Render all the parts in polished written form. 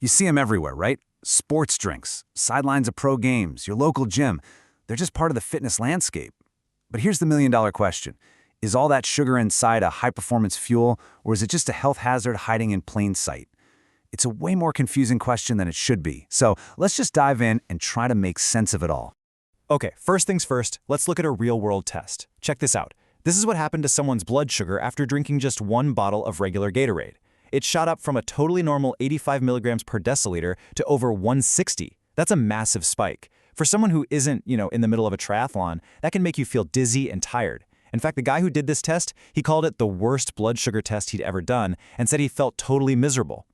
You see them everywhere, right? Sports drinks, sidelines of pro games, your local gym. They're just part of the fitness landscape. But here's the million-dollar question. Is all that sugar inside a high-performance fuel, or is it just a health hazard hiding in plain sight? It's a way more confusing question than it should be. So let's just dive in and try to make sense of it all. Okay, first things first, let's look at a real-world test. Check this out. This is what happened to someone's blood sugar after drinking just one bottle of regular Gatorade. It shot up from a totally normal 85 milligrams per deciliter to over 160. That's a massive spike. For someone who isn't, in the middle of a triathlon, that can make you feel dizzy and tired. In fact, the guy who did this test, he called it the worst blood sugar test he'd ever done and said he felt totally miserable.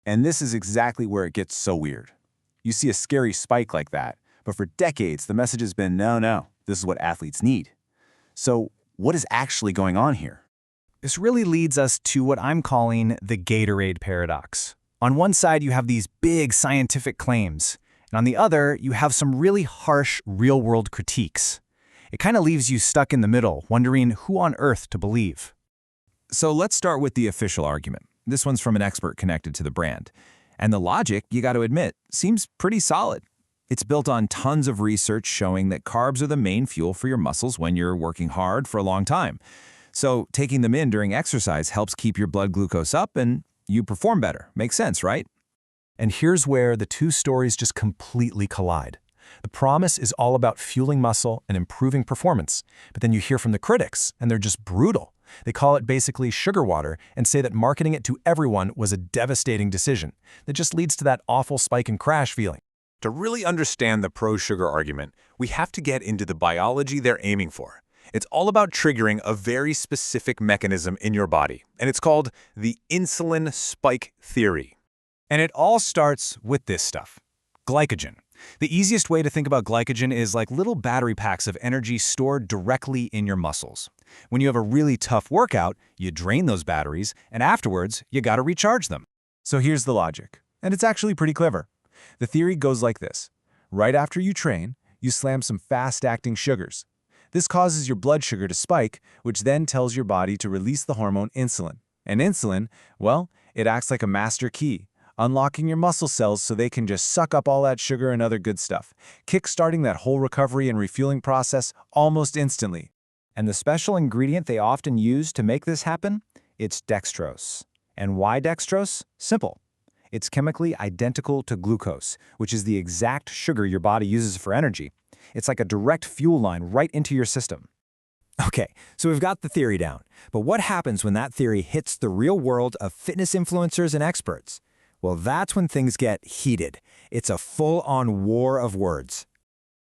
And this is exactly where it gets so weird. You see a scary spike like that, but for decades the message has been no, this is what athletes need. So what is actually going on here? This really leads us to what I'm calling the Gatorade paradox. On one side, you have these big scientific claims, and on the other, you have some really harsh real-world critiques. It kind of leaves you stuck in the middle, wondering who on earth to believe. So let's start with the official argument. This one's from an expert connected to the brand. And the logic, you got to admit, seems pretty solid. It's built on tons of research showing that carbs are the main fuel for your muscles when you're working hard for a long time. So taking them in during exercise helps keep your blood glucose up and you perform better. Makes sense, right? And here's where the two stories just completely collide. The promise is all about fueling muscle and improving performance, but then you hear from the critics, and they're just brutal. They call it basically sugar water and say that marketing it to everyone was a devastating decision that just leads to that awful spike and crash feeling. To really understand the pro-sugar argument, we have to get into the biology they're aiming for. It's all about triggering a very specific mechanism in your body, and it's called the insulin spike theory. And it all starts with this stuff, glycogen. The easiest way to think about glycogen is like little battery packs of energy stored directly in your muscles. When you have a really tough workout, you drain those batteries, and afterwards, you gotta recharge them. So here's the logic, and it's actually pretty clever. The theory goes like this. Right after you train, you slam some fast-acting sugars. This causes your blood sugar to spike, which then tells your body to release the hormone insulin. And insulin, well, it acts like a master key, unlocking your muscle cells so they can just suck up all that sugar and other good stuff, kickstarting that whole recovery and refueling process almost instantly. And the special ingredient they often use to make this happen? It's dextrose. And why dextrose? Simple. It's chemically identical to glucose, which is the exact sugar your body uses for energy. It's like a direct fuel line right into your system. Okay, so we've got the theory down. But what happens when that theory hits the real world of fitness influencers and experts? Well, that's when things get heated. It's a full-on war of words.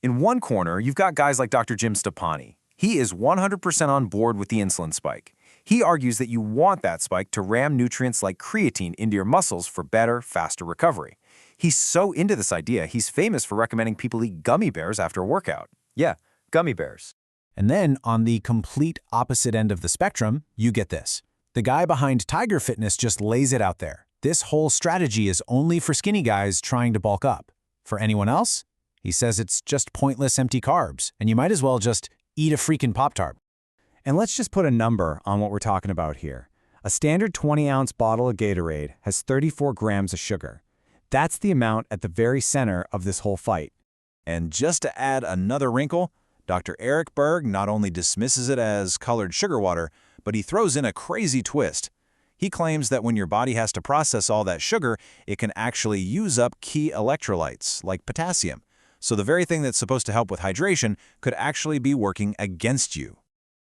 In one corner, you've got guys like Dr. Jim Stoppani. He is 100% on board with the insulin spike. He argues that you want that spike to ram nutrients like creatine into your muscles for better, faster recovery. He's so into this idea, he's famous for recommending people eat gummy bears after a workout. Yeah, gummy bears. And then on the complete opposite end of the spectrum, you get this. The guy behind Tiger Fitness just lays it out there. This whole strategy is only for skinny guys trying to bulk up. For anyone else, he says it's just pointless empty carbs, and you might as well just eat a freaking Pop-Tart. And let's just put a number on what we're talking about here. A standard 20-ounce bottle of Gatorade has 34 grams of sugar. That's the amount at the very center of this whole fight. And just to add another wrinkle, Dr. Eric Berg not only dismisses it as colored sugar water, but he throws in a crazy twist. He claims that when your body has to process all that sugar, it can actually use up key electrolytes, like potassium. So the very thing that's supposed to help with hydration could actually be working against you.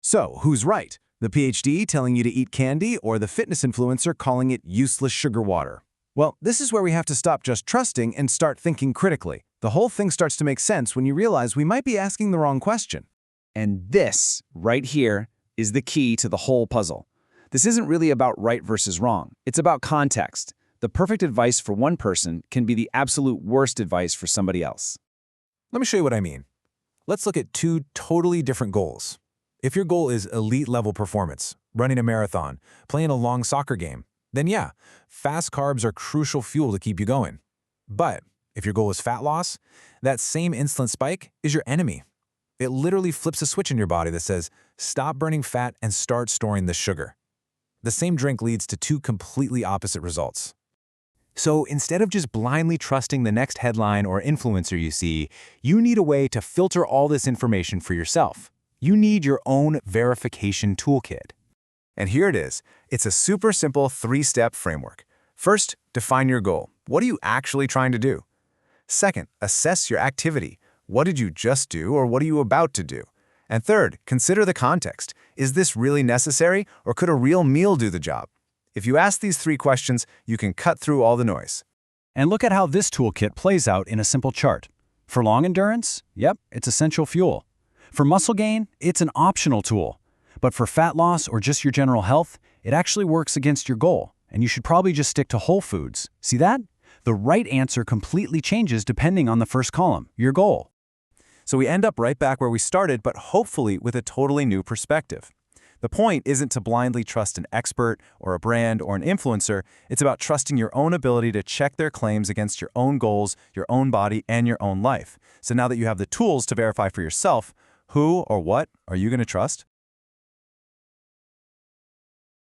So, who's right? The PhD telling you to eat candy or the fitness influencer calling it useless sugar water? Well, this is where we have to stop just trusting and start thinking critically. The whole thing starts to make sense when you realize we might be asking the wrong question. And this, right here, is the key to the whole puzzle. This isn't really about right versus wrong. It's about context. The perfect advice for one person can be the absolute worst advice for somebody else. Let me show you what I mean. Let's look at two totally different goals. If your goal is elite-level performance, running a marathon, playing a long soccer game, then yeah, fast carbs are crucial fuel to keep you going. But if your goal is fat loss, that same insulin spike is your enemy. It literally flips a switch in your body that says, stop burning fat and start storing the sugar. The same drink leads to two completely opposite results. So instead of just blindly trusting the next headline or influencer you see, you need a way to filter all this information for yourself. You need your own verification toolkit. And here it is. It's a super simple 3-step framework. First, define your goal. What are you actually trying to do? Second, assess your activity. What did you just do or what are you about to do? And third, consider the context. Is this really necessary or could a real meal do the job? If you ask these 3 questions, you can cut through all the noise. And look at how this toolkit plays out in a simple chart. For long endurance, yep, it's essential fuel. For muscle gain, it's an optional tool. But for fat loss or just your general health, it actually works against your goal, and you should probably just stick to whole foods. See that? The right answer completely changes depending on the first column, your goal. So we end up right back where we started, but hopefully with a totally new perspective. The point isn't to blindly trust an expert or a brand or an influencer. It's about trusting your own ability to check their claims against your own goals, your own body, and your own life. So now that you have the tools to verify for yourself, who or what are you going to trust?